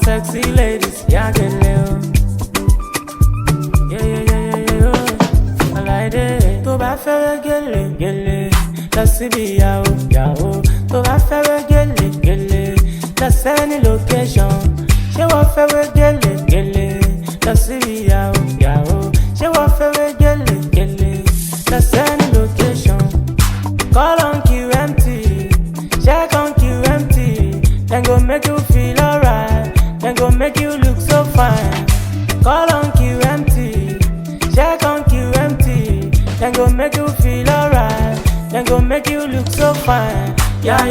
sexy ladies, yeah, get little. Yeah, oh. I like it. To ba fẹ́ gele, lọ síbi yàwó. To ba fẹ́ gele, lọ sẹ́ni location. Ṣé wọ́n fẹ́ gele, lọ síbi yàwó. Ṣé wọ́n fẹ́ gele, lọ sẹ́ni location. Call on Q empty, check on Q empty. Then go make you feel alright, then go make you look so fine. Call on Q empty, check on Q empty. Then go make you feel alright, then go make you look so fine. Yeah.